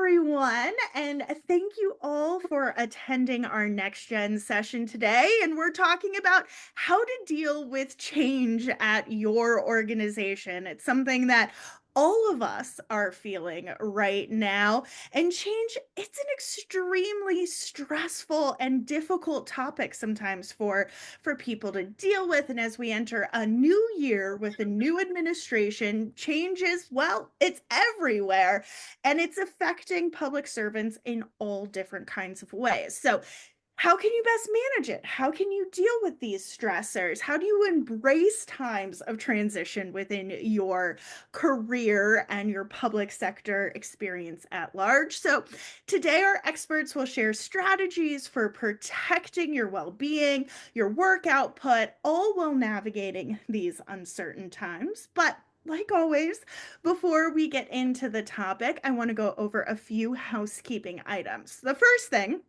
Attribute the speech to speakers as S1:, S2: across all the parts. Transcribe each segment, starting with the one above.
S1: everyone, and thank you all for attending our Next Gen session today. And we're talking about how to deal with change at your organization. It's something that all of us are feeling right now. And change, it's an extremely stressful and difficult topic sometimes for people to deal with. And as we enter a new year with a new administration, changes, well, it's everywhere and it's affecting public servants in all different kinds of ways. So, how can you best manage it? How can you deal with these stressors? How do you embrace times of transition within your career and your public sector experience at large? So, today our experts will share strategies for protecting your well being, your work output, all while navigating these uncertain times. But like always, before we get into the topic, I want to go over a few housekeeping items. The first thing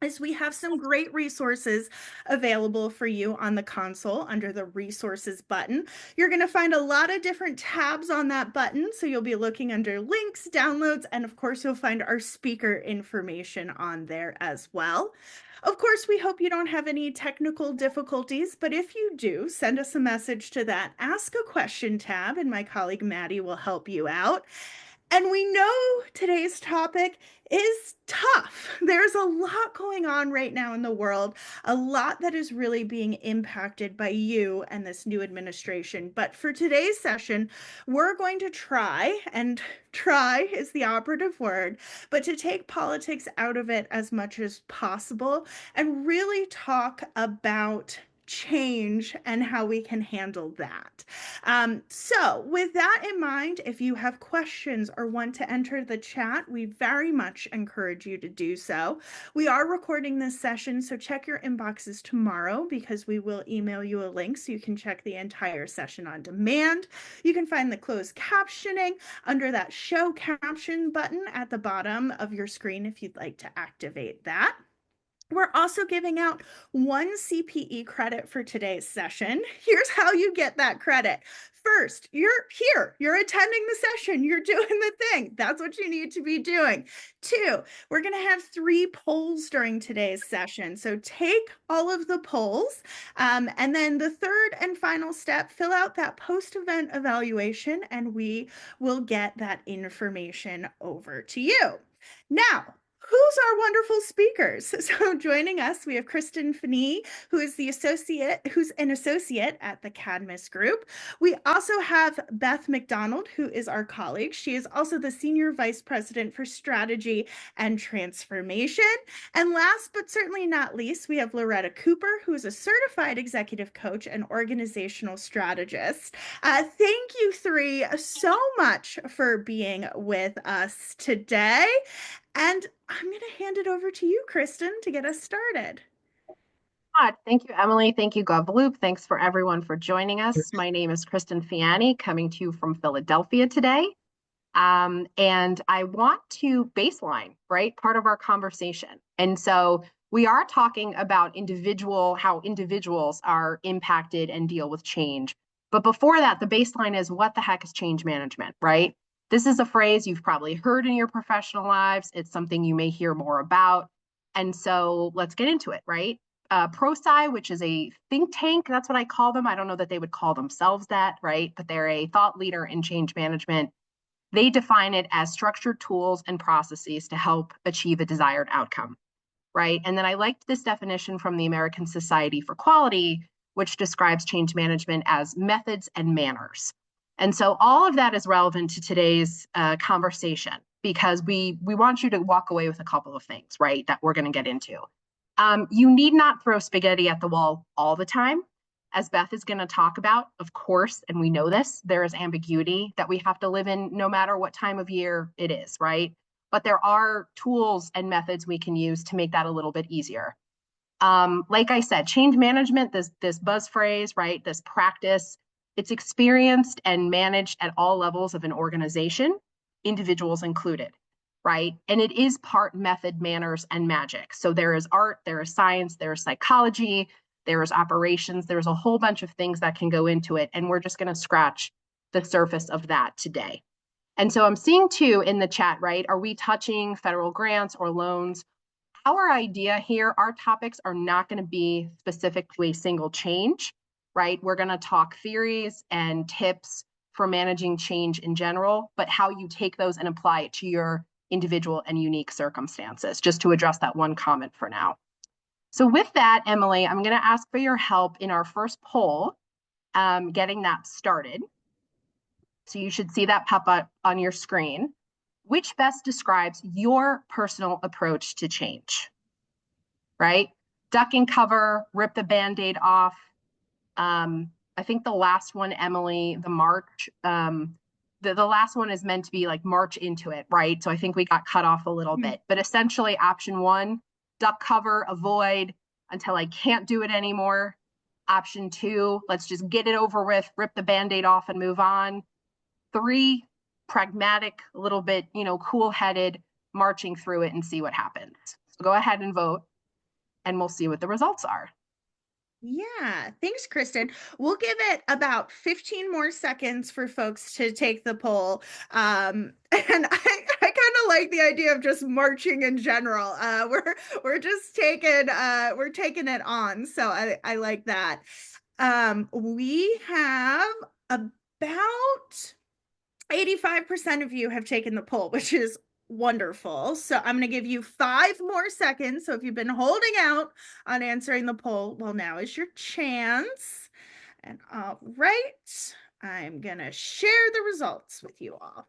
S1: is we have some great resources available for you on the console under the resources button. You're going to find a lot of different tabs on that button. So you'll be looking under links, downloads, and of course you'll find our speaker information on there as well. Of course, we hope you don't have any technical difficulties, but if you do, send us a message to that Ask a Question tab, and my colleague Maddie will help you out. And we know today's topic is tough. There's a lot going on right now in the world, a lot that is really being impacted by you and this new administration. But for today's session, we're going to try, and try is the operative word, but to take politics out of it as much as possible and really talk about change and how we can handle that. So with that in mind, if you have questions or want to enter the chat, we very much encourage you to do so. We are recording this session, so check your inboxes tomorrow because we will email you a link so you can check the entire session on demand. You can find the closed captioning under that show caption button at the bottom of your screen if you'd like to activate that. We're also giving out 1 CPE credit for today's session. Here's how you get that credit. First, you're here, you're attending the session, you're doing the thing. That's what you need to be doing. 2, we're going to have 3 polls during today's session. So take all of the polls. And then the third and final step, fill out that post-event evaluation, and we will get that information over to you. Now, who's our wonderful speakers? So joining us, we have Kristen Finney, who's an associate at the Cadmus Group. We also have Beth McDonald, who is our colleague. She is also the Senior Vice President for Strategy and Transformation. And last but certainly not least, we have Loretta Cooper, who is a certified executive coach and organizational strategist. Thank you three so much for being with us today. And I'm going to hand it over to you, Kristen, to get us started.
S2: Thank you, Emily. Thank you, GovLoop. Thanks for everyone for joining us. My name is Kristen Fiani, coming to you from Philadelphia today. And I want to baseline, right, part of our conversation. And so we are talking about how individuals are impacted and deal with change. But before that, the baseline is what the heck is change management, right? This is a phrase you've probably heard in your professional lives. It's something you may hear more about. And so let's get into it, right? ProSci, which is a think tank, that's what I call them. I don't know that they would call themselves that, right? But they're a thought leader in change management. They define it as structured tools and processes to help achieve a desired outcome, right? And then I liked this definition from the American Society for Quality, which describes change management as methods and manners. And so all of that is relevant to today's conversation because we want you to walk away with a couple of things, right, that we're going to get into. You need not throw spaghetti at the wall all the time. As Beth is going to talk about, of course, and we know this, there is ambiguity that we have to live in no matter what time of year it is, right? But there are tools and methods we can use to make that a little bit easier. Like I said, change management, this buzz phrase, right, this practice, it's experienced and managed at all levels of an organization, individuals included, right? And it is part method, manners, and magic. So there is art, there is science, there is psychology, there is operations, there's a whole bunch of things that can go into it. And we're just going to scratch the surface of that today. And so I'm seeing too in the chat, right? Are we touching federal grants or loans? Our idea here, our topics are not going to be specific to a single change, right? We're going to talk theories and tips for managing change in general, but how you take those and apply it to your individual and unique circumstances, just to address that one comment for now. So with that, Emily, I'm going to ask for your help in our first poll, getting that started. So you should see that pop up on your screen. Which best describes your personal approach to change? Right? Duck and cover, rip the Band-Aid off. I think the last one, Emily, the march, the last one is meant to be like march into it, right? So I think we got cut off a little bit. But essentially, option one, duck cover, avoid until I can't do it anymore. Option two, let's just get it over with, rip the Band-Aid off and move on. Three, pragmatic, a little bit, cool-headed, marching through it and see what happens. So go ahead and vote, and we'll see what the results are.
S1: Yeah, thanks, Kristen. We'll give it about 15 more seconds for folks to take the poll. And I kind of like the idea of just marching in general. We're just taking it on. So I like that. We have about 85% of you have taken the poll, which is wonderful. So I'm going to give you 5 more seconds. So if you've been holding out on answering the poll, well, now is your chance. And all right, I'm going to share the results with you all.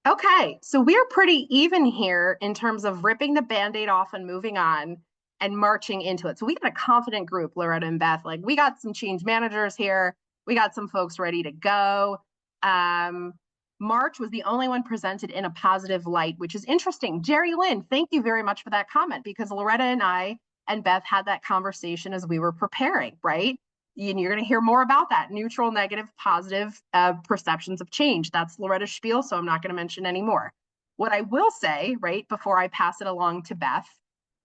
S2: Okay, so we're pretty even here in terms of ripping the Band-Aid off and moving on and marching into it. So we got a confident group, Loretta and Beth. Like, we got some change managers here. We got some folks ready to go. March was the only one presented in a positive light, which is interesting. Jerry Lynn, thank you very much for that comment, because Loretta and I and Beth had that conversation as we were preparing, right? And you're going to hear more about that. Neutral, negative, positive perceptions of change. That's Loretta's spiel, so I'm not going to mention any more. What I will say, right, before I pass it along to Beth,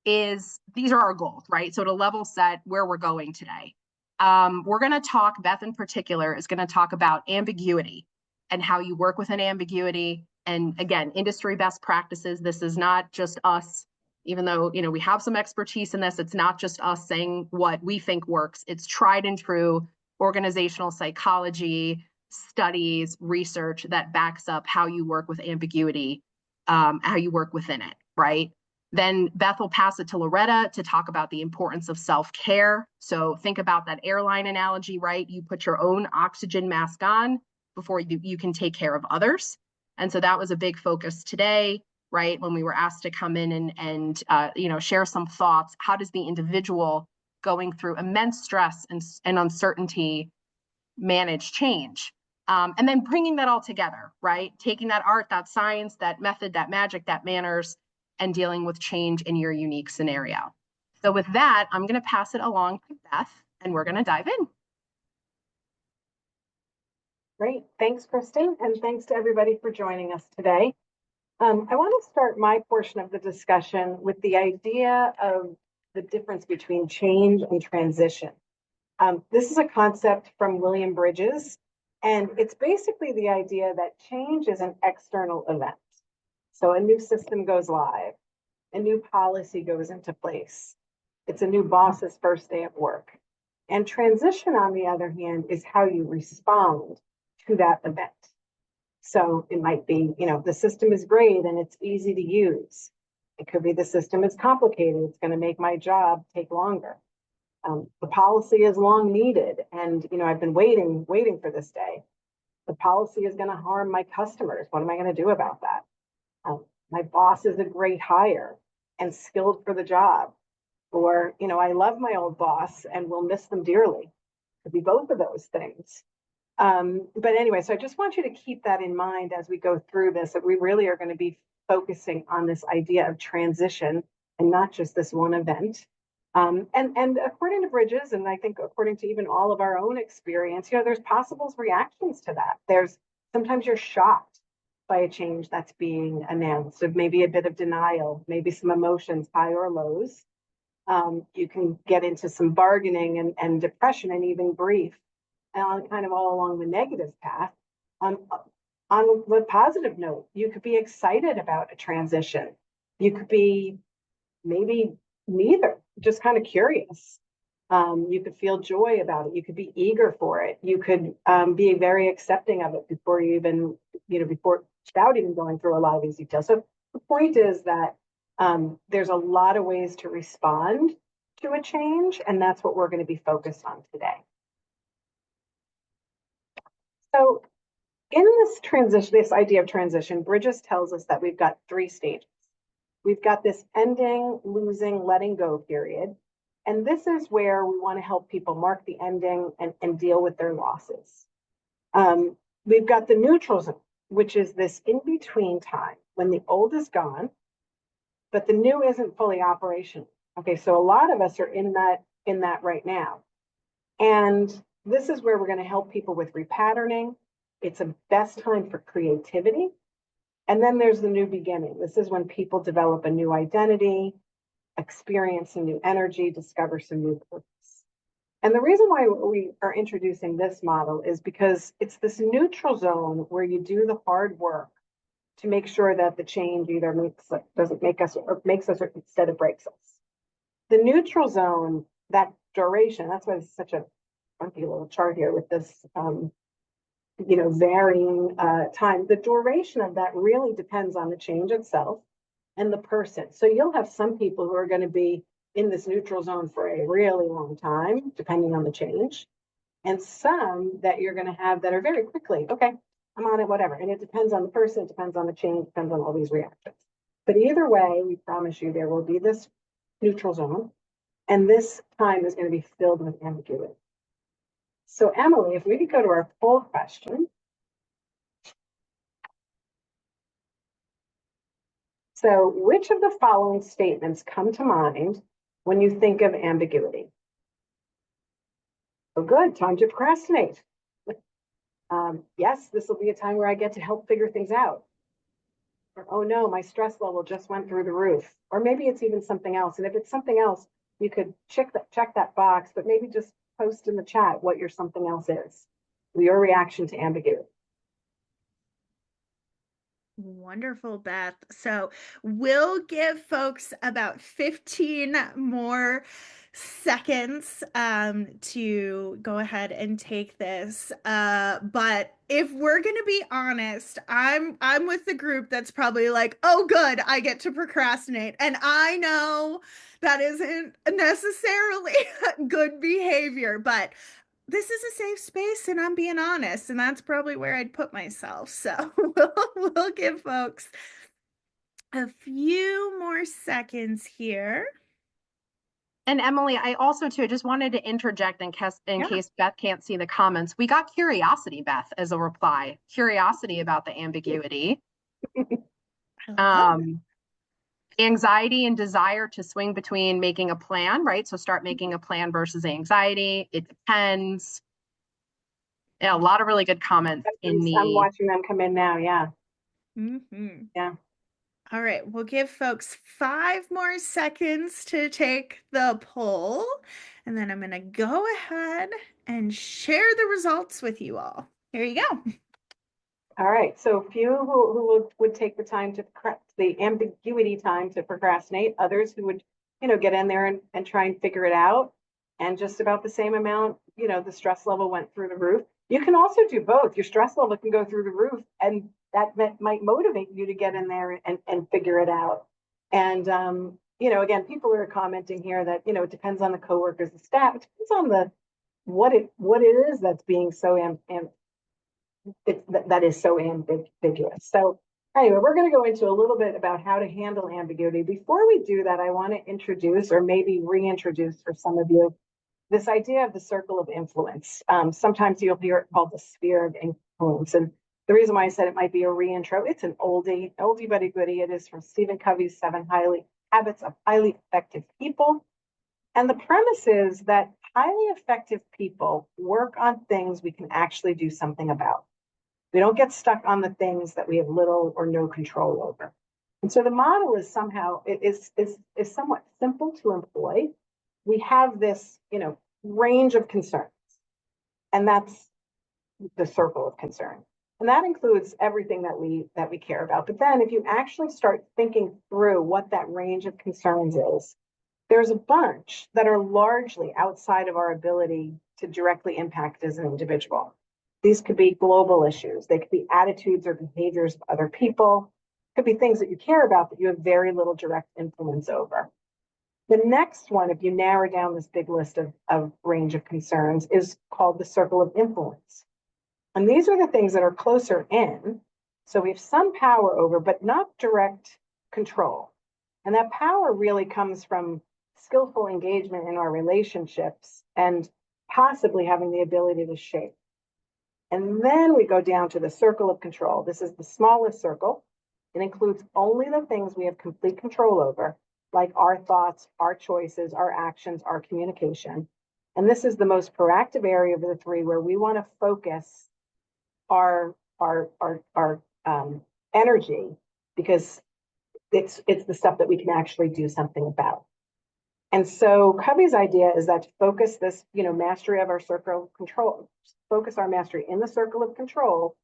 S2: is these are our goals, right? So to level set where we're going today. We're going to talk, Beth in particular, is going to talk about ambiguity and how you work with an ambiguity. And again, industry best practices. This is not just us, even though, we have some expertise in this. It's not just us saying what we think works. It's tried and true organizational psychology, studies, research that backs up how you work with ambiguity, how you work within it, right? Then Beth will pass it to Loretta to talk about the importance of self-care. So think about that airline analogy, right? You put your own oxygen mask on before you can take care of others. And so that was a big focus today, right? When we were asked to come in and share some thoughts. How does the individual going through immense stress and uncertainty manage change? And then bringing that all together, right? Taking that art, that science, that method, that magic, that manners, and dealing with change in your unique scenario. So with that, I'm going to pass it along to Beth, and we're going to dive in.
S3: Great. Thanks, Kristen, and thanks to everybody for joining us today. I want to start my portion of the discussion with the idea of the difference between change and transition. This is a concept from William Bridges, and it's basically the idea that change is an external event. So a new system goes live, a new policy goes into place. It's a new boss's first day of work. And transition, on the other hand, is how you respond to that event. So it might be, the system is great and it's easy to use. It could be the system is complicated. It's going to make my job take longer. The policy is long needed. And, I've been waiting for this day. The policy is going to harm my customers. What am I going to do about that? My boss is a great hire and skilled for the job. Or, I love my old boss and will miss them dearly. It could be both of those things. But anyway, so I just want you to keep that in mind as we go through this, that we really are going to be focusing on this idea of transition and not just this one event. And according to Bridges, and I think according to even all of our own experience, there's possible reactions to that. There's sometimes you're shocked by a change that's being announced, of maybe a bit of denial, maybe some emotions, high or lows. You can get into some bargaining and depression and even grief. And kind of all along the negative path. on the positive note, you could be excited about a transition. You could be maybe neither, just kind of curious. You could feel joy about it. You could be eager for it. You could be very accepting of it before you even, without even going through a lot of these details. So the point is that there's a lot of ways to respond to a change, and that's what we're going to be focused on today. So in this transition, this idea of transition, Bridges tells us that we've got 3 stages. We've got this ending, losing, letting go period. And this is where we want to help people mark the ending and deal with their losses. We've got the neutral zone, which is this in-between time when the old is gone, but the new isn't fully operational. Okay, so a lot of us are in that right now. And this is where we're going to help people with repatterning. It's a best time for creativity. And then there's the new beginning. This is when people develop a new identity, experience some new energy, discover some new purpose. And the reason why we are introducing this model is because it's this neutral zone where you do the hard work to make sure that the change either doesn't make us or makes us or instead of breaks us. The neutral zone, that duration, that's why it's such a funky little chart here with this varying time. The duration of that really depends on the change itself and the person. So you'll have some people who are going to be in this neutral zone for a really long time, depending on the change, and some that you're going to have that are very quickly, okay, I'm on it, whatever. And it depends on the person, it depends on the change, depends on all these reactions. But either way, we promise you there will be this neutral zone, and this time is going to be filled with ambiguity. So Emily, if we could go to our poll question. So which of the following statements come to mind when you think of ambiguity? Oh, good, time to procrastinate. Yes, this will be a time where I get to help figure things out. Or, oh no, my stress level just went through the roof. Or maybe it's even something else. And if it's something else, you could check that box, but maybe just post in the chat what your something else is, your reaction to ambiguity.
S1: Wonderful, Beth. So we'll give folks about 15 more seconds to go ahead and take this. But if we're gonna be honest, I'm with the group that's probably like, oh good, I get to procrastinate. And I know that isn't necessarily good behavior, but this is a safe space and I'm being honest, and that's probably where I'd put myself. So we'll give folks a few more seconds here.
S2: And Emily, I also too just wanted to interject in case Beth can't see the comments. We got curiosity, Beth, as a reply. Curiosity about the ambiguity. Anxiety and desire to swing between making a plan, right? So start making a plan versus anxiety. It depends. Yeah, a lot of really good comments in the.
S3: I'm watching them come in now. Yeah.
S1: Mm-hmm.
S3: Yeah.
S1: All right, we'll give folks 5 more seconds to take the poll, and then I'm going to go ahead and share the results with you all. Here you go.
S3: All right, so a few who would take the time to the ambiguity time to procrastinate, others who would, get in there and try and figure it out. And just about the same amount, the stress level went through the roof. You can also do both. Your stress level can go through the roof, and that might motivate you to get in there and figure it out. And, again, people are commenting here that, it depends on the coworkers, the staff, it depends on what it is that's being so that is so ambiguous. So anyway, we're going to go into a little bit about how to handle ambiguity. Before we do that, I want to introduce or maybe reintroduce for some of you this idea of the circle of influence. Sometimes you'll hear it called the sphere of influence. And the reason why I said it might be a reintro, it's an oldie but a goodie. It is from Stephen Covey's 7 Habits of Highly Effective People. And the premise is that highly effective people work on things we can actually do something about. We don't get stuck on the things that we have little or no control over. And so the model is somewhat simple to employ. We have this, range of concerns, and that's the circle of concern. And that includes everything that we care about. But then if you actually start thinking through what that range of concerns is, there's a bunch that are largely outside of our ability to directly impact as an individual. These could be global issues. They could be attitudes or behaviors of other people. It could be things that you care about that you have very little direct influence over. The next one, if you narrow down this big list of range of concerns, is called the circle of influence. And these are the things that are closer in. So we have some power over, but not direct control. And that power really comes from skillful engagement in our relationships and possibly having the ability to shape. And then we go down to the circle of control. This is the smallest circle. It includes only the things we have complete control over, like our thoughts, our choices, our actions, our communication. And this is the most proactive area of the three where we want to focus our energy, because it's the stuff that we can actually do something about. And so Covey's idea is that to focus this, mastery of our circle of control, focus our mastery in the circle of control,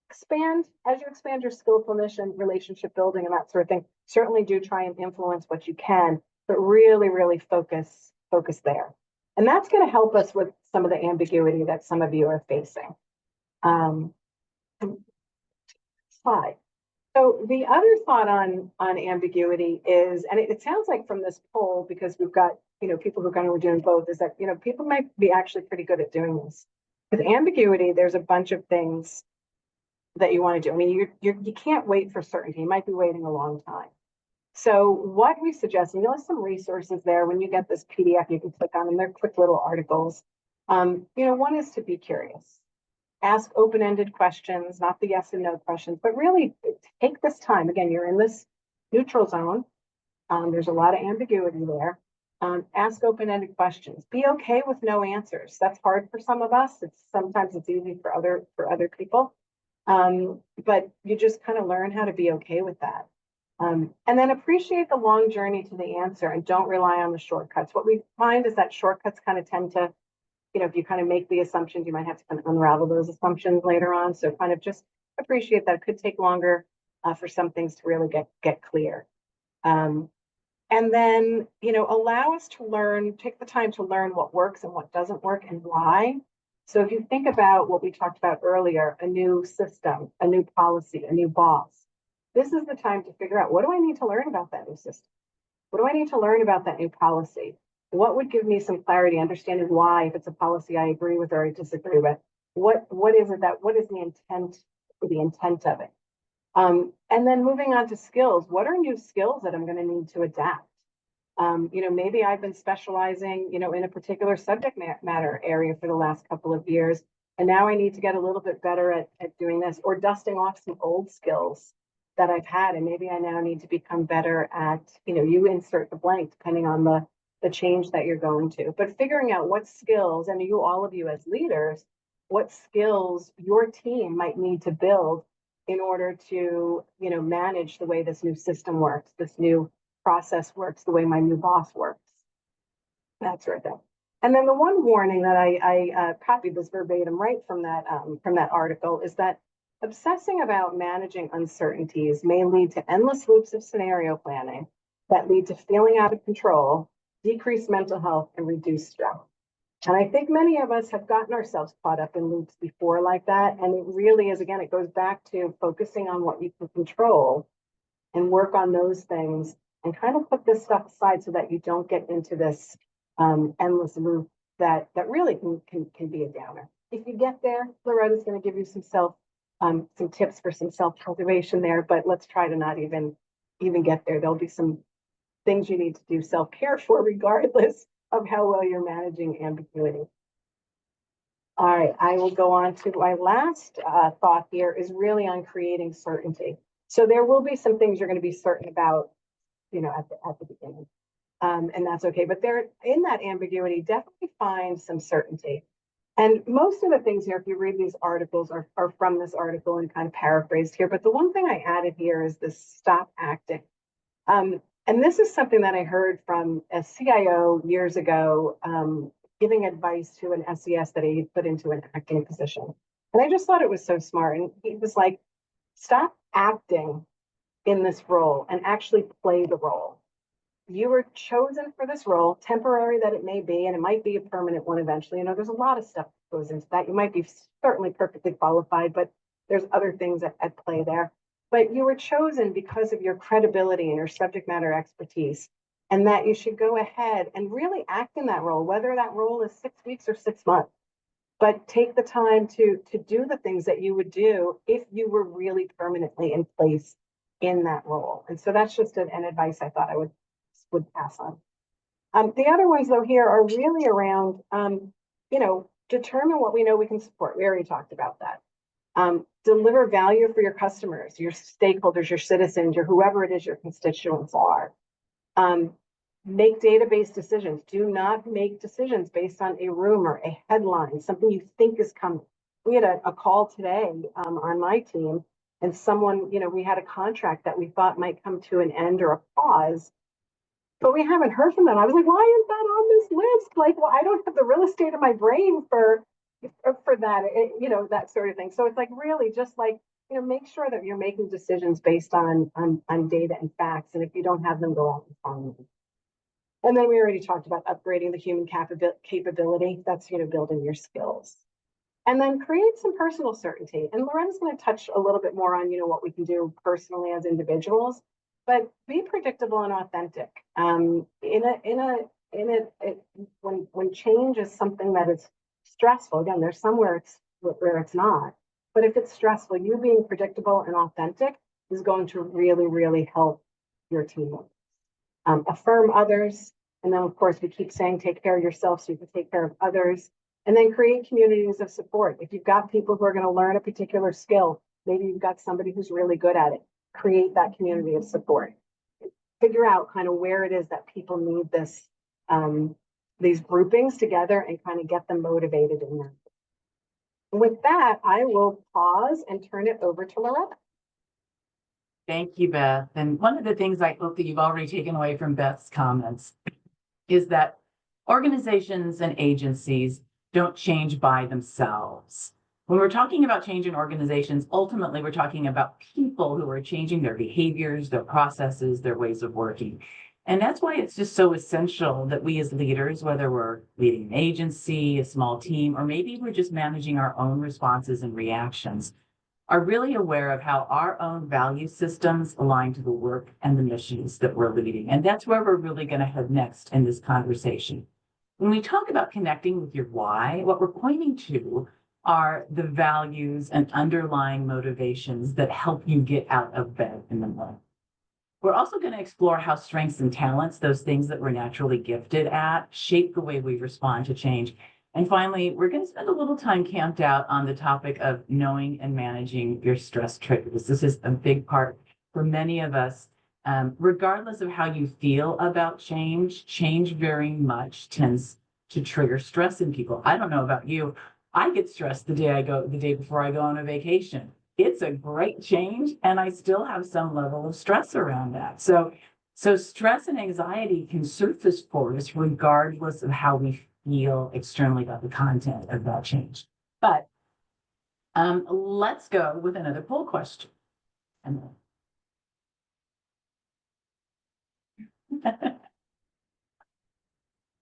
S3: expand as you expand your skillfulness and relationship building and that sort of thing. Certainly do try and influence what you can, but really, really focus there. And that's going to help us with some of the ambiguity that some of you are facing. Slide. So the other thought on ambiguity is, and it sounds like from this poll, because we've got people who kind of were doing both, is that people might be actually pretty good at doing this. With ambiguity, there's a bunch of things that you want to do. I mean, you can't wait for certainty. You might be waiting a long time. So what we suggest, and you'll have some resources there when you get this PDF, you can click on them. They're quick little articles. One is to be curious. Ask open-ended questions, not the yes and no questions, but really take this time. Again, you're in this neutral zone. There's a lot of ambiguity there. Ask open-ended questions. Be okay with no answers. That's hard for some of us. Sometimes it's easy for other people. But you just kind of learn how to be okay with that. And then appreciate the long journey to the answer and don't rely on the shortcuts. What we find is that shortcuts kind of tend to, if you kind of make the assumptions, you might have to kind of unravel those assumptions later on. So kind of just appreciate that. It could take longer for some things to really get clear. And then, allow us to learn, take the time to learn what works and what doesn't work and why. So if you think about what we talked about earlier, a new system, a new policy, a new boss, this is the time to figure out, what do I need to learn about that new system? What do I need to learn about that new policy? What would give me some clarity, understanding why, if it's a policy I agree with or I disagree with, what is the intent of it? And then moving on to skills, what are new skills that I'm going to need to adapt? Maybe I've been specializing, in a particular subject matter area for the last couple of years, and now I need to get a little bit better at doing this, or dusting off some old skills that I've had, and maybe I now need to become better at, you insert the blank depending on the change that you're going to. But figuring out what skills, and all of you as leaders, what skills your team might need to build in order to, manage the way this new system works, this new process works, the way my new boss works, that sort of thing. And then the one warning that I copied this verbatim right from that article is that obsessing about managing uncertainties may lead to endless loops of scenario planning that lead to feeling out of control, decreased mental health, and reduced stress. And I think many of us have gotten ourselves caught up in loops before like that. And it really is, again, it goes back to focusing on what you can control and work on those things and kind of put this stuff aside so that you don't get into this endless loop that really can be a downer. If you get there, Loretta's going to give you some tips for some self-cultivation there, but let's try to not even get there. There'll be some things you need to do self-care for, regardless of how well you're managing ambiguity. All right, I will go on to my last thought here is really on creating certainty. So there will be some things you're going to be certain about, at the beginning, and that's okay. But there, in that ambiguity, definitely find some certainty. And most of the things here, if you read these articles, are from this article and kind of paraphrased here. But the one thing I added here is this stop acting. And this is something that I heard from a CIO years ago, giving advice to an SES that he put into an acting position. And I just thought it was so smart. And he was like, stop acting in this role and actually play the role. You were chosen for this role, temporary that it may be, and it might be a permanent one eventually. There's a lot of stuff that goes into that. You might be certainly perfectly qualified, but there's other things at play there. But you were chosen because of your credibility and your subject matter expertise, and that you should go ahead and really act in that role, whether that role is 6 weeks or 6 months. But take the time to do the things that you would do if you were really permanently in place in that role. And so that's just an advice I thought I would pass on. The other ones though here are really around, determine what we know we can support. We already talked about that. Deliver value for your customers, your stakeholders, your citizens, your whoever it is your constituents are. Make database decisions. Do not make decisions based on a rumor, a headline, something you think is coming. We had a call today on my team, and someone, we had a contract that we thought might come to an end or a pause, but we haven't heard from them. I was like, why is that on this list? Like, well, I don't have the real estate of my brain for that, that sort of thing. So it's like really just like, make sure that you're making decisions based on data and facts. And if you don't have them, go out and find them. And then we already talked about upgrading the human capability. That's, building your skills. And then create some personal certainty. And Loretta's going to touch a little bit more on, what we can do personally as individuals, but be predictable and authentic. When change is something that is stressful, again, there's somewhere where it's not. But if it's stressful, you being predictable and authentic is going to really, really help your team. Affirm others. And then, of course, we keep saying, take care of yourself so you can take care of others. And then create communities of support. If you've got people who are going to learn a particular skill, maybe you've got somebody who's really good at it, create that community of support. Figure out kind of where it is that people need these groupings together and kind of get them motivated in that. And with that, I will pause and turn it over to Loretta.
S4: Thank you, Beth. And one of the things I hope that you've already taken away from Beth's comments is that organizations and agencies don't change by themselves. When we're talking about change in organizations, ultimately we're talking about people who are changing their behaviors, their processes, their ways of working. And that's why it's just so essential that we as leaders, whether we're leading an agency, a small team, or maybe we're just managing our own responses and reactions, are really aware of how our own value systems align to the work and the missions that we're leading. And that's where we're really going to head next in this conversation. When we talk about connecting with your why, what we're pointing to are the values and underlying motivations that help you get out of bed in the morning. We're also going to explore how strengths and talents, those things that we're naturally gifted at, shape the way we respond to change. And finally, we're going to spend a little time camped out on the topic of knowing and managing your stress triggers. This is a big part for many of us. Regardless of how you feel about change very much tends to trigger stress in people. I don't know about you. I get stressed the day before I go on a vacation. It's a great change, and I still have some level of stress around that. So stress and anxiety can surface for us regardless of how we feel externally about the content of that change. But let's go with another poll question.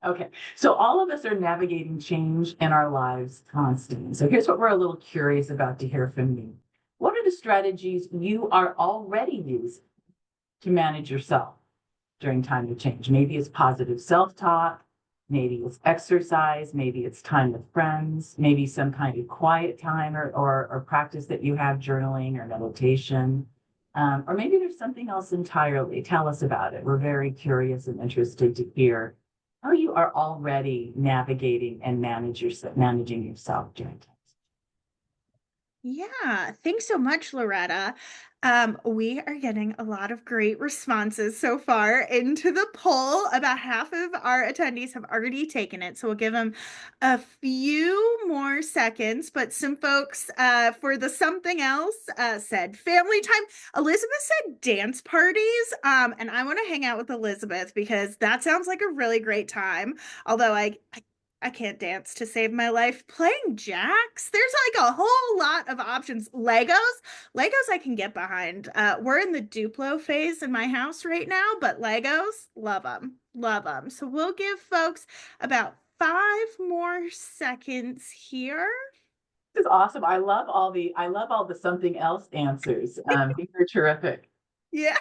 S4: Okay, so all of us are navigating change in our lives constantly. So here's what we're a little curious about to hear from you. What are the strategies you are already using to manage yourself during time of change? Maybe it's positive self-talk, maybe it's exercise, maybe it's time with friends, maybe some kind of quiet time or practice that you have, journaling or meditation. Or maybe there's something else entirely. Tell us about it. We're very curious and interested to hear how you are already navigating and managing yourself during time.
S1: Yeah, thanks so much, Loretta. We are getting a lot of great responses so far into the poll. About half of our attendees have already taken it, so we'll give them a few more seconds. But some folks for the something else said family time. Elizabeth said dance parties, and I want to hang out with Elizabeth because that sounds like a really great time. Although I I can't dance to save my life. Playing jacks, there's like a whole lot of options. Legos I can get behind. We're in the Duplo phase in my house right now, but Legos, love them, love them. So we'll give folks about 5 more seconds here.
S4: This is awesome. I love all the something else answers. These are terrific.
S1: Yeah,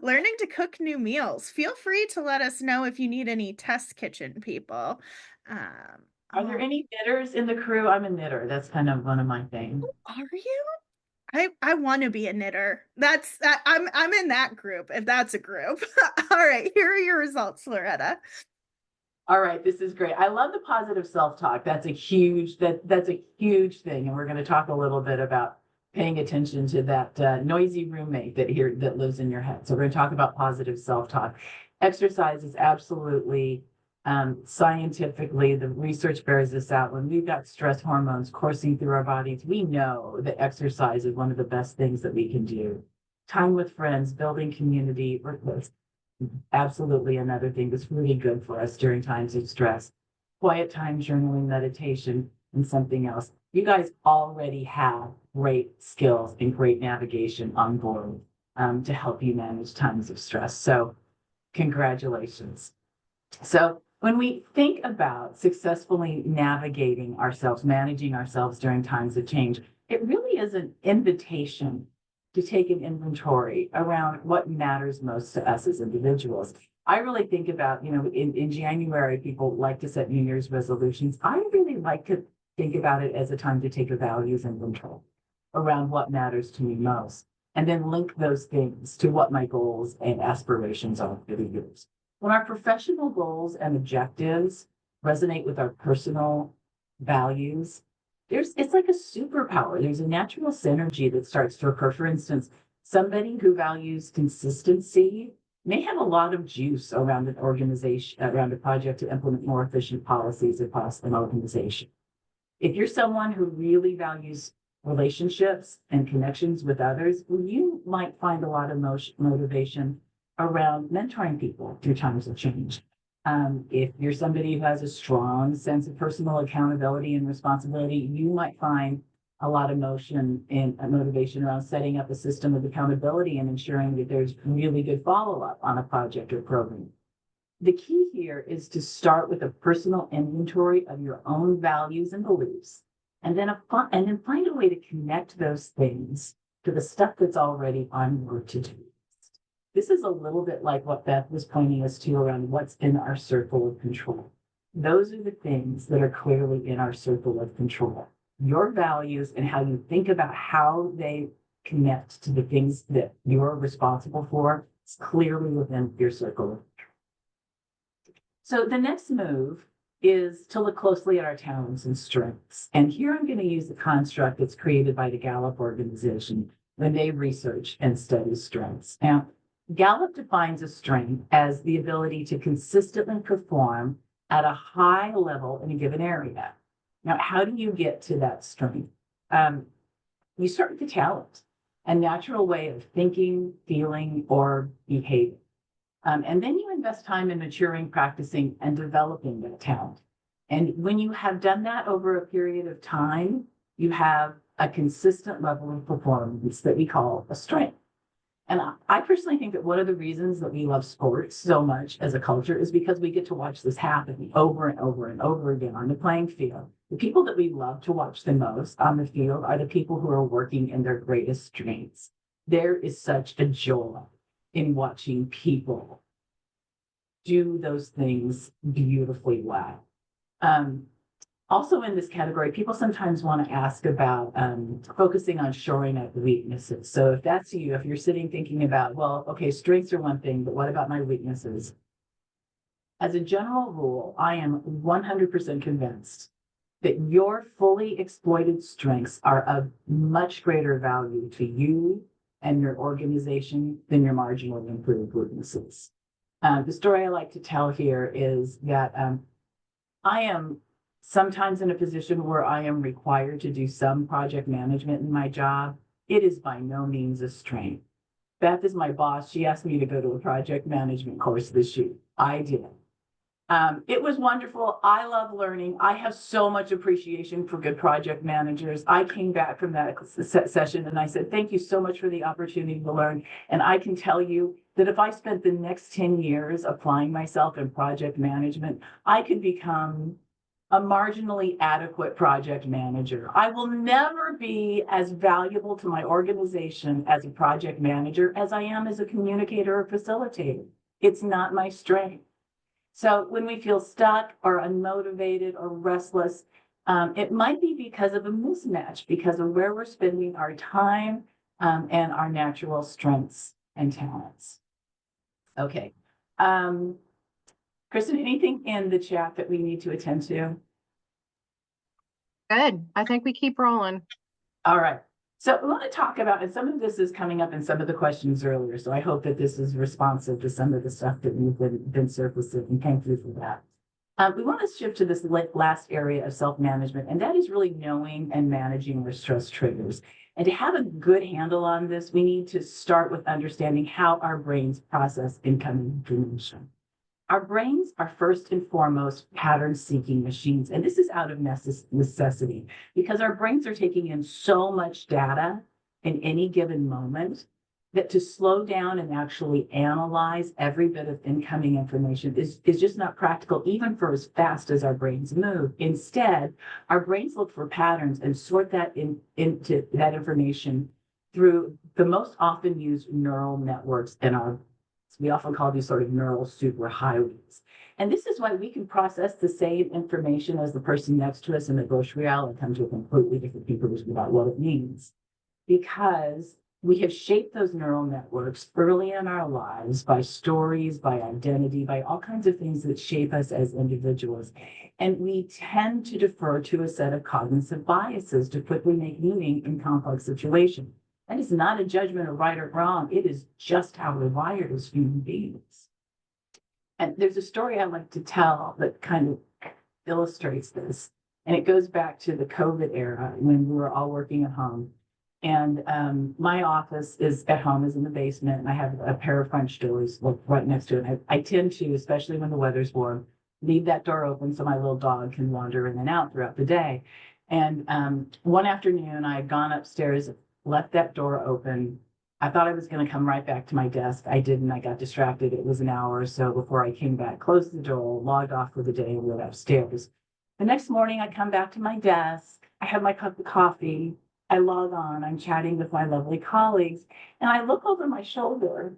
S1: learning to cook new meals. Feel free to let us know if you need any test kitchen people.
S4: Are there any knitters in the crew? I'm a knitter. That's kind of one of my things.
S1: Are you? I want to be a knitter. I'm in that group, if that's a group. All right, here are your results, Loretta.
S4: All right, this is great. I love the positive self-talk. That's a huge thing, and we're going to talk a little bit about paying attention to that noisy roommate that lives in your head. So we're going to talk about positive self-talk. Exercise is absolutely scientifically, the research bears this out. When we've got stress hormones coursing through our bodies, we know that exercise is one of the best things that we can do. Time with friends, building community, absolutely another thing that's really good for us during times of stress. Quiet time, journaling, meditation, and something else. You guys already have great skills and great navigation on board to help you manage times of stress. So congratulations. So when we think about successfully navigating ourselves, managing ourselves during times of change, it really is an invitation to take an inventory around what matters most to us as individuals. I really think about, in January, people like to set New Year's resolutions. I really like to think about it as a time to take a values inventory around what matters to me most, and then link those things to what my goals and aspirations are for the years. When our professional goals and objectives resonate with our personal values, it's like a superpower. There's a natural synergy that starts to occur. For instance, somebody who values consistency may have a lot of juice around an organization, around a project to implement more efficient policies across an organization. If you're someone who really values relationships and connections with others, well, you might find a lot of motivation around mentoring people through times of change. If you're somebody who has a strong sense of personal accountability and responsibility, you might find a lot of motion and motivation around setting up a system of accountability and ensuring that there's really good follow-up on a project or program. The key here is to start with a personal inventory of your own values and beliefs, and then find a way to connect those things to the stuff that's already on your to-do. This is a little bit like what Beth was pointing us to around what's in our circle of control. Those are the things that are clearly in our circle of control. Your values and how you think about how they connect to the things that you're responsible for is clearly within your circle of control. So the next move is to look closely at our talents and strengths. And here I'm going to use the construct that's created by the Gallup organization when they research and study strengths. Now, Gallup defines a strength as the ability to consistently perform at a high level in a given area. Now, how do you get to that strength? You start with the talent, a natural way of thinking, feeling, or behaving. And then you invest time in maturing, practicing, and developing that talent. And when you have done that over a period of time, you have a consistent level of performance that we call a strength. And I personally think that one of the reasons that we love sports so much as a culture is because we get to watch this happen over and over and over again on the playing field. The people that we love to watch the most on the field are the people who are working in their greatest strengths. There is such a joy in watching people do those things beautifully well. Also in this category, people sometimes want to ask about focusing on shoring up weaknesses. So if that's you, if you're sitting thinking about, well, okay, strengths are one thing, but what about my weaknesses? As a general rule, I am 100% convinced that your fully exploited strengths are of much greater value to you and your organization than your marginally improved weaknesses. The story I like to tell here is that I am sometimes in a position where I am required to do some project management in my job. It is by no means a strength. Beth is my boss. She asked me to go to a project management course this year. I did. It was wonderful. I love learning. I have so much appreciation for good project managers. I came back from that session and I said, thank you so much for the opportunity to learn. And I can tell you that if I spent the next 10 years applying myself in project management, I could become a marginally adequate project manager. I will never be as valuable to my organization as a project manager as I am as a communicator or facilitator. It's not my strength. So when we feel stuck or unmotivated or restless, it might be because of a mismatch, because of where we're spending our time and our natural strengths and talents. Okay. Kristen, anything in the chat that we need to attend to?
S2: Good. I think we keep rolling.
S4: All right. So we want to talk about, and some of this is coming up in some of the questions earlier. So I hope that this is responsive to some of the stuff that you've been surfacing, and thank you for that. We want to shift to this last area of self-management, and that is really knowing and managing our stress triggers. And to have a good handle on this, we need to start with understanding how our brains process incoming information. Our brains are first and foremost pattern-seeking machines, and this is out of necessity because our brains are taking in so much data in any given moment that to slow down and actually analyze every bit of incoming information is just not practical, even for as fast as our brains move. Instead, our brains look for patterns and sort that into that information through the most often used neural networks in our. We often call these sort of neural superhighways. And this is why we can process the same information as the person next to us in the grocery aisle and come to a completely different conclusion about what it means. Because we have shaped those neural networks early in our lives by stories, by identity, by all kinds of things that shape us as individuals. And we tend to defer to a set of cognitive biases to quickly make meaning in complex situations. That is not a judgment of right or wrong. It is just how we're wired as human beings. And there's a story I like to tell that kind of illustrates this. And it goes back to the COVID era when we were all working at home. And my office is at home, is in the basement, and I have a pair of French doors right next to it. I tend to, especially when the weather's warm, leave that door open so my little dog can wander in and out throughout the day. And one afternoon, I had gone upstairs, left that door open. I thought I was going to come right back to my desk. I didn't. I got distracted. It was an hour or so before I came back, closed the door, logged off for the day, and went upstairs. The next morning, I come back to my desk. I have my cup of coffee. I log on. I'm chatting with my lovely colleagues. And I look over my shoulder,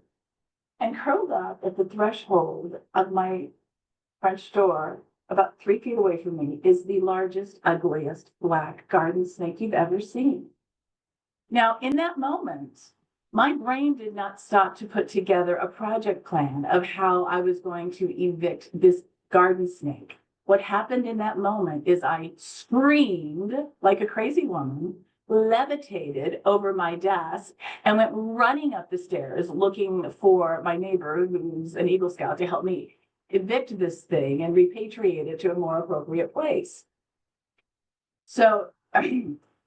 S4: and curled up at the threshold of my French door, about 3 feet away from me, is the largest, ugliest black garden snake you've ever seen. Now, in that moment, my brain did not stop to put together a project plan of how I was going to evict this garden snake. What happened in that moment is I screamed like a crazy woman, levitated over my desk, and went running up the stairs looking for my neighbor, who's an Eagle Scout, to help me evict this thing and repatriate it to a more appropriate place. So,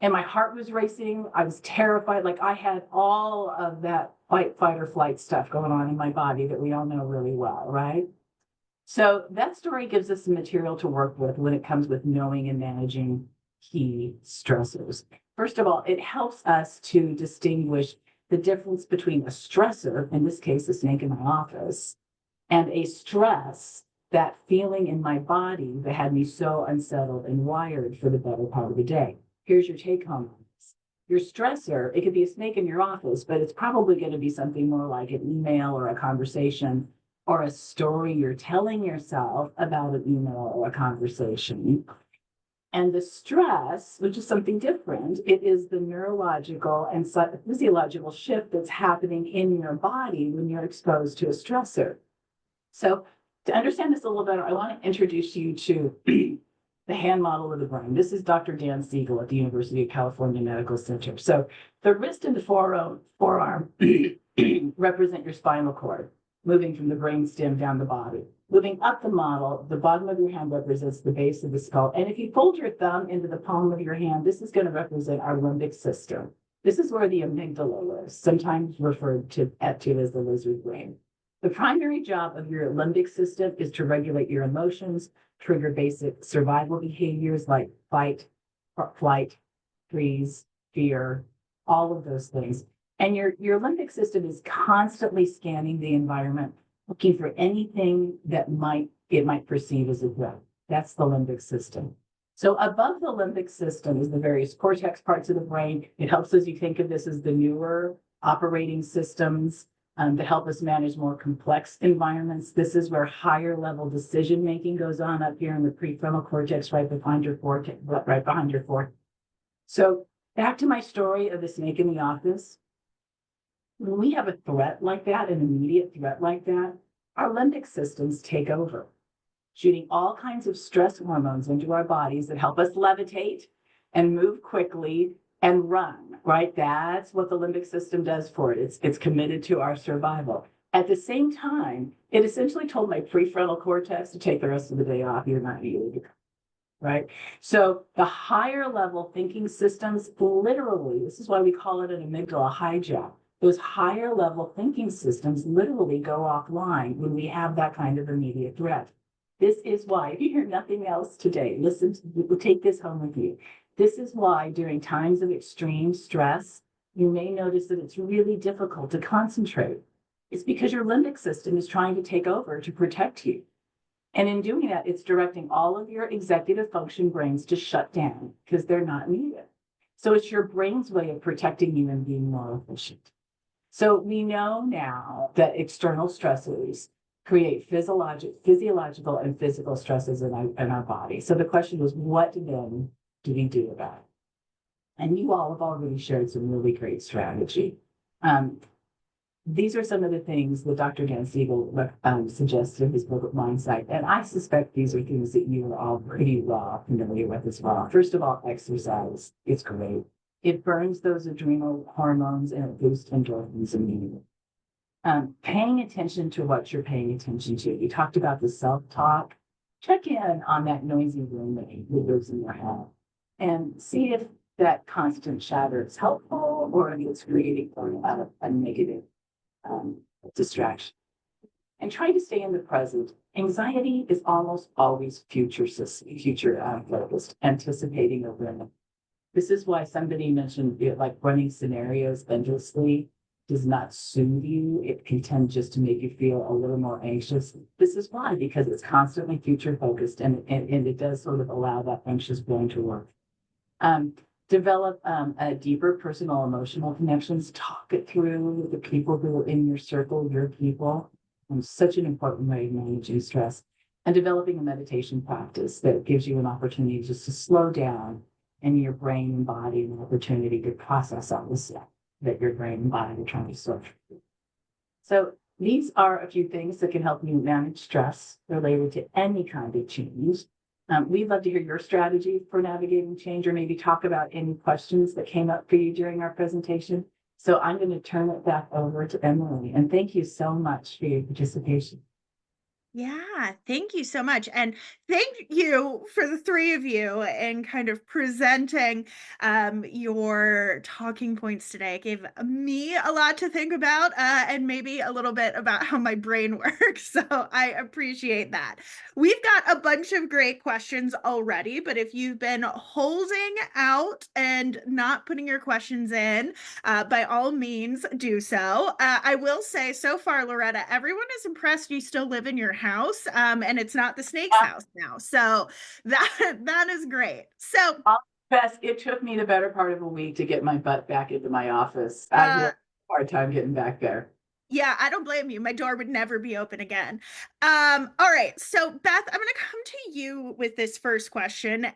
S4: and my heart was racing. I was terrified. Like I had all of that fight or flight stuff going on in my body that we all know really well, right? So that story gives us some material to work with when it comes with knowing and managing key stressors. First of all, it helps us to distinguish the difference between a stressor, in this case, a snake in my office, and a stress, that feeling in my body that had me so unsettled and wired for the better part of the day. Here's your take home on this. Your stressor, it could be a snake in your office, but it's probably going to be something more like an email or a conversation or a story you're telling yourself about an email or a conversation. And the stress, which is something different, it is the neurological and physiological shift that's happening in your body when you're exposed to a stressor. So to understand this a little better, I want to introduce you to the hand model of the brain. This is Dr. Dan Siegel at the University of California Medical Center. So the wrist and the forearm represent your spinal cord, moving from the brainstem down the body. Moving up the model, the bottom of your hand represents the base of the skull. And if you fold your thumb into the palm of your hand, this is going to represent our limbic system. This is where the amygdala lives, sometimes referred to as the lizard brain. The primary job of your limbic system is to regulate your emotions, trigger basic survival behaviors like fight, flight, freeze, fear, all of those things. And your limbic system is constantly scanning the environment, looking for anything that it might perceive as a threat. That's the limbic system. So above the limbic system is the various cortex parts of the brain. It helps us, you think of this as the newer operating systems that help us manage more complex environments. This is where higher level decision making goes on up here in the prefrontal cortex, right behind your forehead. So back to my story of the snake in the office. When we have a threat like that, an immediate threat like that, our limbic systems take over, shooting all kinds of stress hormones into our bodies that help us levitate and move quickly and run, right? That's what the limbic system does for it. It's committed to our survival. At the same time, it essentially told my prefrontal cortex to take the rest of the day off. You're not needed, right? So the higher level thinking systems, literally, this is why we call it an amygdala hijack. Those higher level thinking systems literally go offline when we have that kind of immediate threat. This is why, if you hear nothing else today, take this home with you. This is why during times of extreme stress, you may notice that it's really difficult to concentrate. It's because your limbic system is trying to take over to protect you. And in doing that, it's directing all of your executive function brains to shut down because they're not needed. So it's your brain's way of protecting you and being more efficient. So we know now that external stressors create physiological and physical stresses in our body. So the question was, what then do we do about it? And you all have already shared some really great strategy. These are some of the things that Dr. Dan Siegel suggests in his book of Mindsight. And I suspect these are things that you are all pretty well familiar with as well. First of all, exercise. It's great. It burns those adrenal hormones and it boosts endorphins immediately. Paying attention to what you're paying attention to. You talked about the self-talk. Check in on that noisy roommate who lives in your head and see if that constant chatter is helpful or if it's creating a negative distraction. And try to stay in the present. Anxiety is almost always future focused, anticipating a win. This is why somebody mentioned like running scenarios endlessly does not soothe you. It can tend just to make you feel a little more anxious. This is why, because it's constantly future focused and it does sort of allow that anxious brain to work. Develop a deeper personal emotional connections. Talk it through with the people who are in your circle, your people. Such an important way of managing stress. And developing a meditation practice that gives you an opportunity just to slow down and your brain and body an opportunity to process all the stuff that your brain and body are trying to sort through. So these are a few things that can help you manage stress related to any kind of change. We'd love to hear your strategy for navigating change or maybe talk about any questions that came up for you during our presentation. So I'm going to turn it back over to Emily, and thank you so much for your participation.
S1: Yeah, thank you so much. And thank you for the three of you and kind of presenting your talking points today. It gave me a lot to think about and maybe a little bit about how my brain works. So I appreciate that. We've got a bunch of great questions already, but if you've been holding out and not putting your questions in, by all means do so. I will say so far, Loretta, everyone is impressed you still live in your house and it's not the snake's house now. So that is great. So
S4: Bess, it took me the better part of a week to get my butt back into my office. I had a hard time getting back there.
S1: Yeah, I don't blame you. My door would never be open again. All right. So Beth, I'm going to come to you with this first question.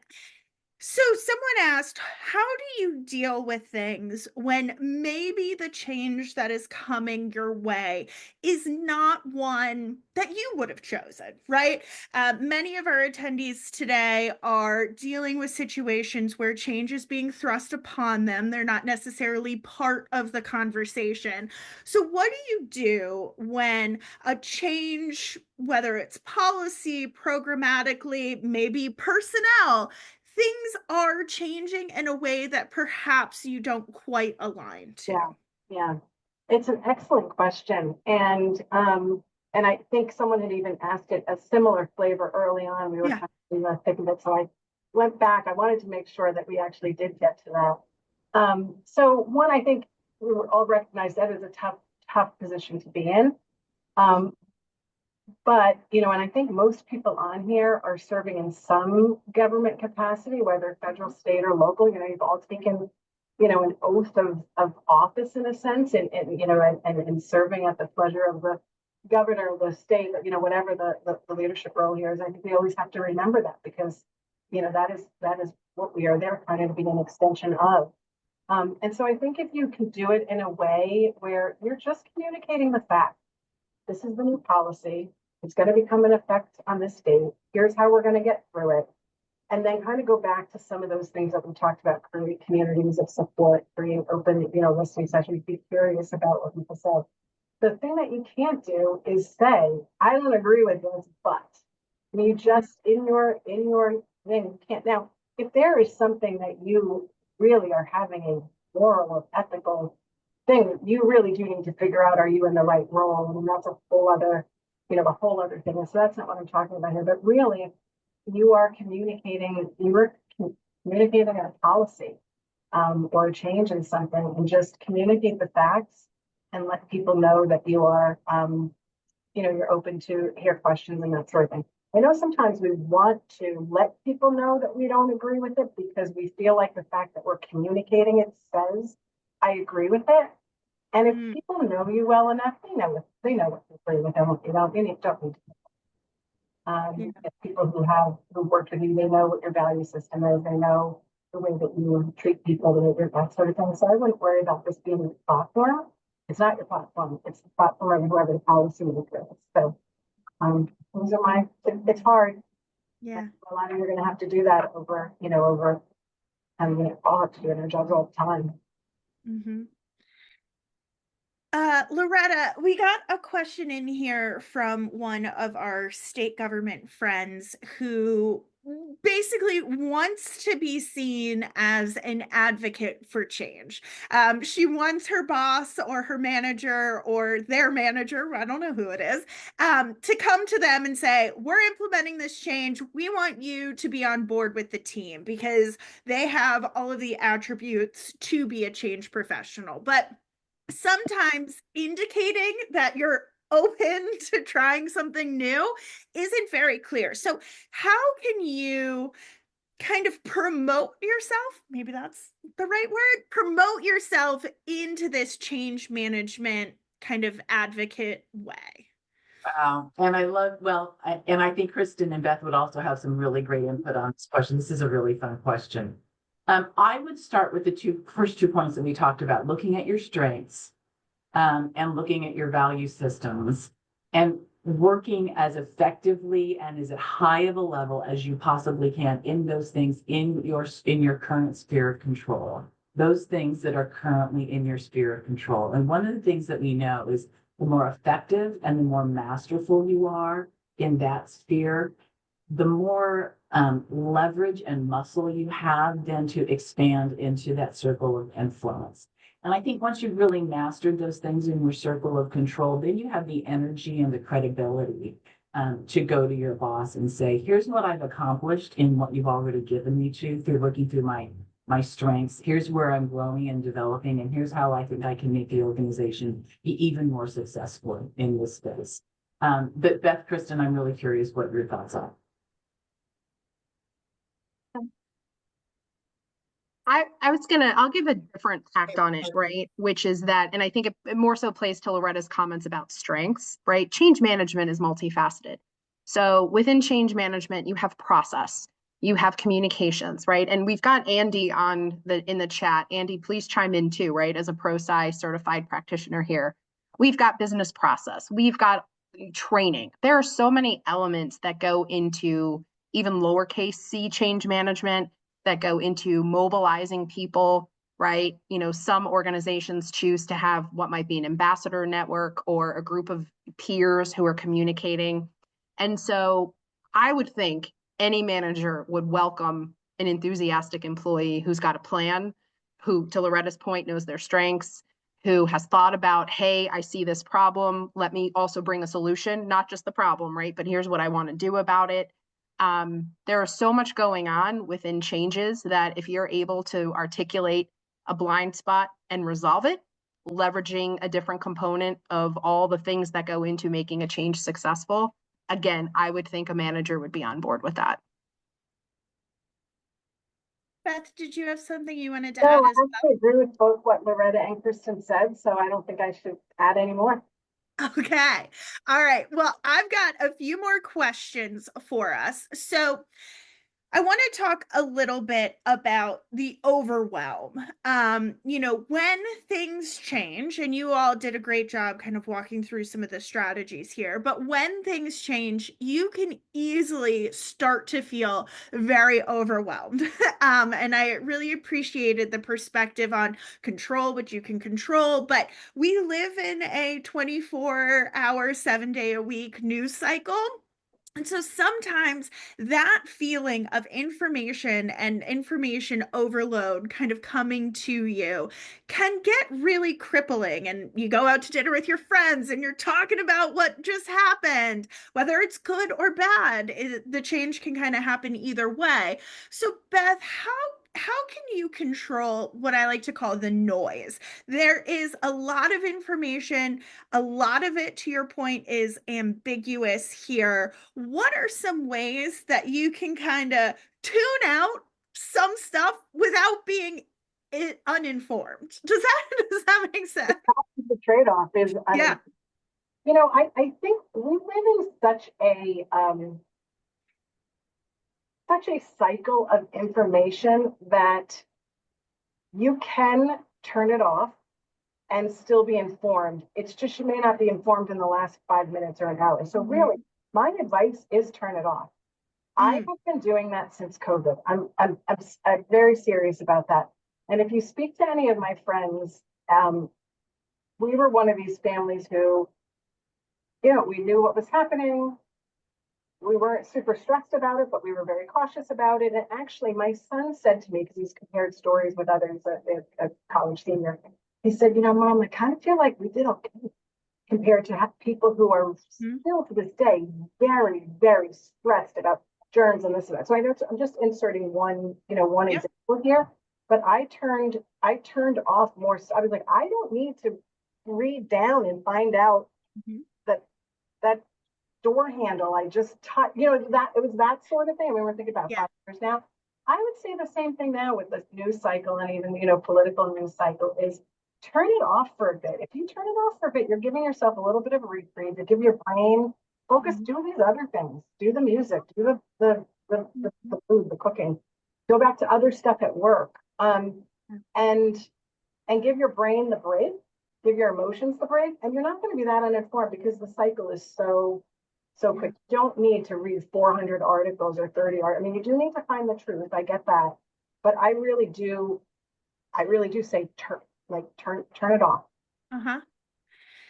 S1: So someone asked, how do you deal with things when maybe the change that is coming your way is not one that you would have chosen, right? Many of our attendees today are dealing with situations where change is being thrust upon them. They're not necessarily part of the conversation. So what do you do when a change, whether it's policy, programmatically, maybe personnel, things are changing in a way that perhaps you don't quite align to?
S3: Yeah. It's an excellent question. And And I think someone had even asked it a similar flavor early on. We were
S1: Yeah.
S3: kind of in the thick of it. So I went back. I wanted to make sure that we actually did get to that. So one, I think we all recognize that is a tough position to be in. But, and I think most people on here are serving in some government capacity, whether federal, state, or local. You've all taken, an oath of office in a sense, and serving at the pleasure of the governor of the state, whatever the leadership role here is. I think we always have to remember that because, that is what we are there trying to be an extension of. And so I think if you can do it in a way where you're just communicating the fact, this is the new policy. It's going to become an effect on this date. Here's how we're going to get through it. And then kind of go back to some of those things that we talked about, create communities of support, create open, listening sessions, be curious about what people say. The thing that you can't do is say, I don't agree with this, but you just in your thing, you can't. Now, if there is something that you really are having a moral or ethical thing, you really do need to figure out, are you in the right role? And that's a whole other thing. And so that's not what I'm talking about here. But really, if you are communicating a policy or a change in something, and just communicate the facts and let people know that you are, you're open to hear questions and that sort of thing. I know sometimes we want to let people know that we don't agree with it because we feel like the fact that we're communicating it says, I agree with it. And if people know you well enough, they know what to agree with them. You don't need to. If people who worked with you, they know what your value system is. They know the way that you treat people, that sort of thing. So I wouldn't worry about this being your platform. It's not your platform. It's the platform of whoever the policy maker is. So those are it's hard.
S1: Yeah.
S3: A lot of you are going to have to do that over, and we all have to do it in our jobs all the time.
S1: Mm-hmm. Loretta, we got a question in here from one of our state government friends who basically wants to be seen as an advocate for change. She wants her boss or her manager or their manager, I don't know who it is, to come to them and say, we're implementing this change. We want you to be on board with the team because they have all of the attributes to be a change professional. But sometimes indicating that you're open to trying something new isn't very clear. So how can you kind of promote yourself? Maybe that's the right word. Promote yourself into this change management kind of advocate way.
S4: Wow. And I think Kristen and Beth would also have some really great input on this question. This is a really fun question. I would start with the first 2 points that we talked about, looking at your strengths and looking at your value systems and working as effectively and as high of a level as you possibly can in those things in your current sphere of control, those things that are currently in your sphere of control. And one of the things that we know is the more effective and the more masterful you are in that sphere, the more leverage and muscle you have then to expand into that circle of influence. And I think once you've really mastered those things in your circle of control, then you have the energy and the credibility to go to your boss and say, here's what I've accomplished in what you've already given me through working through my strengths. Here's where I'm growing and developing, and here's how I think I can make the organization be even more successful in this space. But Beth, Kristen, I'm really curious what your thoughts are.
S2: I'll give a different tact on it, right? Which is that, and I think it more so plays to Loretta's comments about strengths, right? Change management is multifaceted. So within change management, you have process, you have communications, right? And we've got Andy in the chat. Andy, please chime in too, right? As a ProSci certified practitioner here. We've got business process, we've got training. There are so many elements that go into even lowercase c change management, that go into mobilizing people, right? Some organizations choose to have what might be an ambassador network or a group of peers who are communicating. And so I would think any manager would welcome an enthusiastic employee who's got a plan, who, to Loretta's point, knows their strengths, who has thought about, hey, I see this problem. Let me also bring a solution, not just the problem, right? But here's what I want to do about it. There is so much going on within changes that if you're able to articulate a blind spot and resolve it, leveraging a different component of all the things that go into making a change successful, again, I would think a manager would be on board with that.
S1: Beth, did you have something you wanted to
S3: No,
S1: add
S3: I
S1: as well?
S3: actually agree with both what Loretta and Kristen said, so I don't think I should add any more.
S1: Okay. All right. Well, I've got a few more questions for us. So I want to talk a little bit about the overwhelm. When things change, and you all did a great job kind of walking through some of the strategies here, but when things change, you can easily start to feel very overwhelmed. And I really appreciated the perspective on control what you can control, but we live in a 24-hour, 7-day a week news cycle. And so sometimes that feeling of information and information overload kind of coming to you can get really crippling. And you go out to dinner with your friends and you're talking about what just happened, whether it's good or bad. The change can kind of happen either way. So, Beth, how can you control what I like to call the noise? There is a lot of information. A lot of it, to your point, is ambiguous here. What are some ways that you can kind of tune out some stuff without being uninformed? Does that make sense?
S3: The trade-off is,
S1: Yeah.
S3: I think we live in such a cycle of information that you can turn it off and still be informed. It's just you may not be informed in the last 5 minutes or an hour. So really, my advice is turn it off. I have been doing that since COVID. I'm very serious about that. And if you speak to any of my friends, we were one of these families who, we knew what was happening. We weren't super stressed about it, but we were very cautious about it. And actually, my son said to me, because he's compared stories with others, a college senior, he said, Mom, I kind of feel like we did okay compared to people who are still to this day very, very stressed about germs and this and that. So I know I'm just inserting one example here, but I turned off more. I was like, I don't need to read down and find out that door handle I just touched, that it was that sort of thing. I mean, we're thinking about 5 years now. I would say the same thing now with this news cycle and even, political news cycle is turn it off for a bit. If you turn it off for a bit, you're giving yourself a little bit of a reprieve to give your brain focus, do these other things, do the music, do the food, the cooking, go back to other stuff at work, and give your brain the break, give your emotions the break, and you're not going to be that uninformed because the cycle is so quick. You don't need to read 400 articles or 30 articles. I mean, you do need to find the truth. I get that. But I really do say turn it off.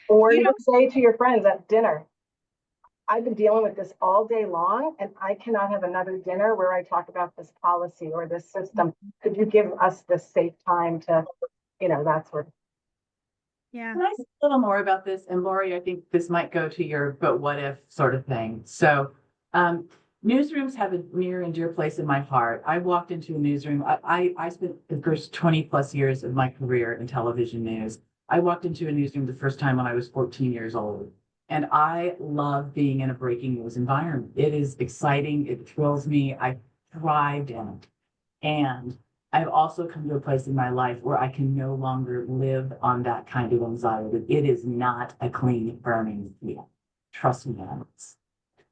S3: Or you say to your friends at dinner, I've been dealing with this all day long and I cannot have another dinner where I talk about this policy or this system. Could you give us this safe time to, that sort of.
S1: Yeah.
S4: Can I say a little more about this? And Lori, I think this might go to your but what if sort of thing. So newsrooms have a near and dear place in my heart. I walked into a newsroom. I spent the first 20 plus years of my career in television news. I walked into a newsroom the first time when I was 14 years old. And I love being in a breaking news environment. It is exciting. It thrills me. I thrived in it. And I've also come to a place in my life where I can no longer live on that kind of anxiety. It is not a clean burning field. Trust me on this.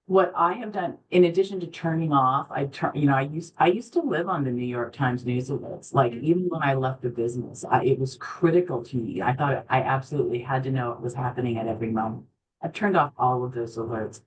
S4: What I have done, in addition to turning off, I used to live on the New York Times news alerts. Like even when I left the business, it was critical to me. I thought I absolutely had to know what was happening at every moment. I've turned off all of those alerts,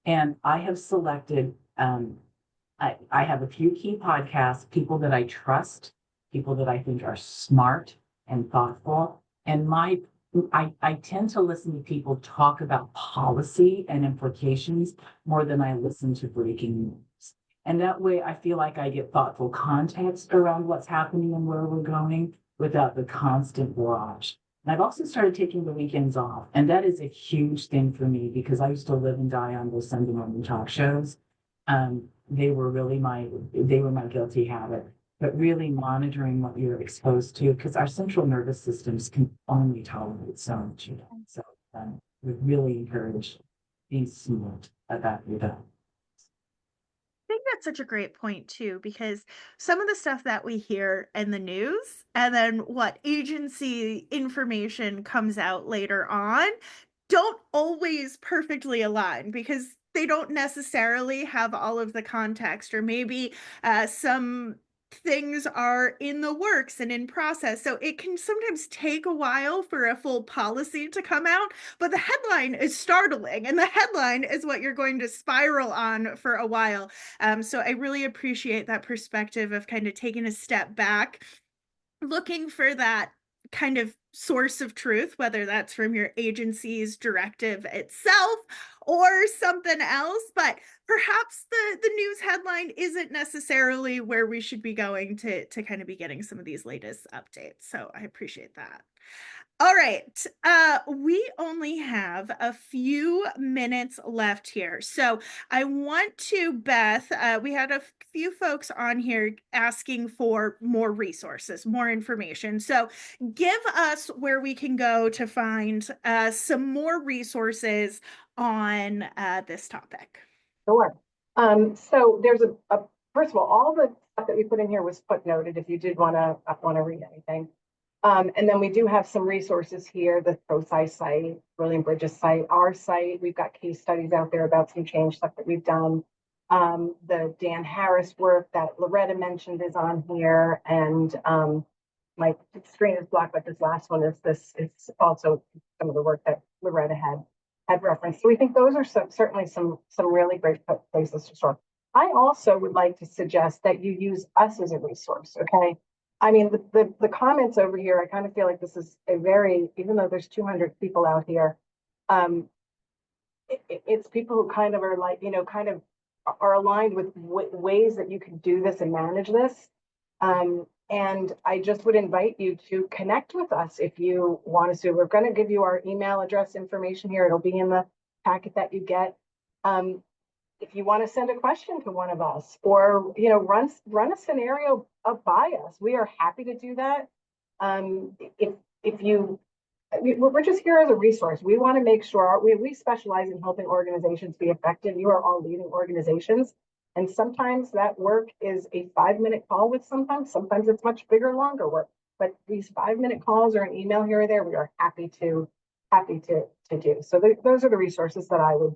S4: and I have selected. I have a few key podcasts, people that I trust, people that I think are smart and thoughtful. And I tend to listen to people talk about policy and implications more than I listen to breaking news. And that way I feel like I get thoughtful context around what's happening and where we're going without the constant barrage. And I've also started taking the weekends off. And that is a huge thing for me because I used to live and die on those Sunday morning talk shows. They were my guilty habit. But really monitoring what you're exposed to, because our central nervous systems can only tolerate so much. So we really encourage being smart about your diet.
S1: I think that's such a great point too, because some of the stuff that we hear in the news and then what agency information comes out later on don't always perfectly align because they don't necessarily have all of the context, or maybe some things are in the works and in process. So it can sometimes take a while for a full policy to come out, but the headline is startling, and the headline is what you're going to spiral on for a while. So I really appreciate that perspective of kind of taking a step back, looking for that kind of source of truth, whether that's from your agency's directive itself or something else. But perhaps the news headline isn't necessarily where we should be going to kind of be getting some of these latest updates. So I appreciate that. All right. We only have a few minutes left here. So I want to, Beth, we had a few folks on here asking for more resources, more information. So give us where we can go to find some more resources on this topic.
S3: Sure. So there's first of all the stuff that we put in here was footnoted if you did want to read anything. And then we do have some resources here, the ProSci site, William Bridges site, our site. We've got case studies out there about some change stuff that we've done. The Dan Harris work that Loretta mentioned is on here. And my screen is blocked, but this last one is it's also some of the work that Loretta had referenced. So we think those are certainly some really great places to start. I also would like to suggest that you use us as a resource, okay? I mean, the comments over here, I kind of feel like this is a very, even though there's 200 people out here, it's people who kind of are like, kind of are aligned with ways that you can do this and manage this. And I just would invite you to connect with us if you want to. We're going to give you our email address information here. It'll be in the packet that you get. If you want to send a question to one of us, or run a scenario by us, we are happy to do that. We're just here as a resource. We want to make sure we specialize in helping organizations be effective. You are all leading organizations, and sometimes that work is a 5-minute call with sometimes it's much bigger, longer work. But these 5-minute calls or an email here or there, we are happy to do. So those are the resources that I would.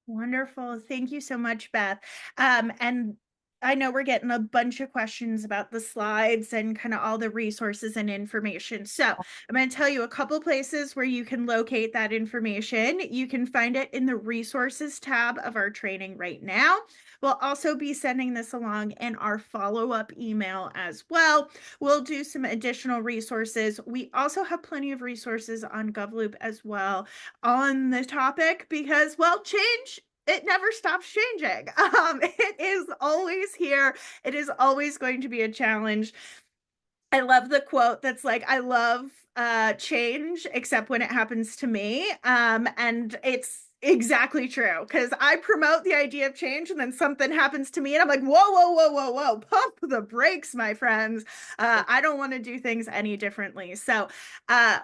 S1: Wonderful. Thank you so much, Beth. And I know we're getting a bunch of questions about the slides and kind of all the resources and information. So I'm going to tell you a couple places where you can locate that information. You can find it in the resources tab of our training right now. We'll also be sending this along in our follow-up email as well. We'll do some additional resources. We also have plenty of resources on GovLoop as well on the topic because, well, change, it never stops changing. It is always here. It is always going to be a challenge. I love the quote that's like, I love change, except when it happens to me. And it's exactly true, because I promote the idea of change and then something happens to me and I'm like, whoa, pump the brakes, my friends. I don't want to do things any differently. So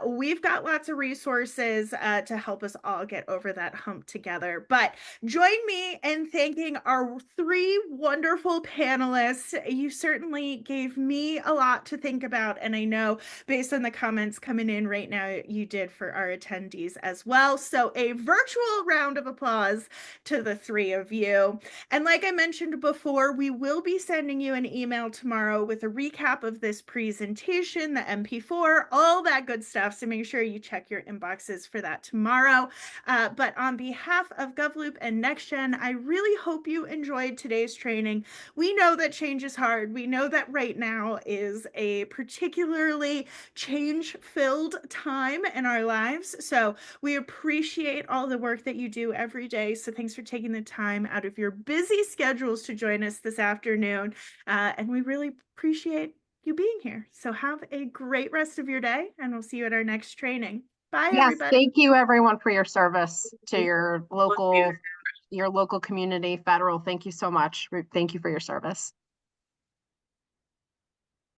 S1: we've got lots of resources to help us all get over that hump together. But join me in thanking our 3 wonderful panelists. You certainly gave me a lot to think about, and I know based on the comments coming in right now, you did for our attendees as well. So a virtual round of applause to the 3 of you. And like I mentioned before, we will be sending you an email tomorrow with a recap of this presentation, the MP4, all that good stuff. So make sure you check your inboxes for that tomorrow. But on behalf of GovLoop and NextGen, I really hope you enjoyed today's training. We know that change is hard. We know that right now is a particularly change-filled time in our lives. So we appreciate all the work that you do every day. So thanks for taking the time out of your busy schedules to join us this afternoon. And we really appreciate you being here. So have a great rest of your day, and we'll see you at our next training. Bye,
S2: Yes,
S1: everybody.
S2: thank you everyone for your service to your local community, federal. Thank you so much. Thank you for your service.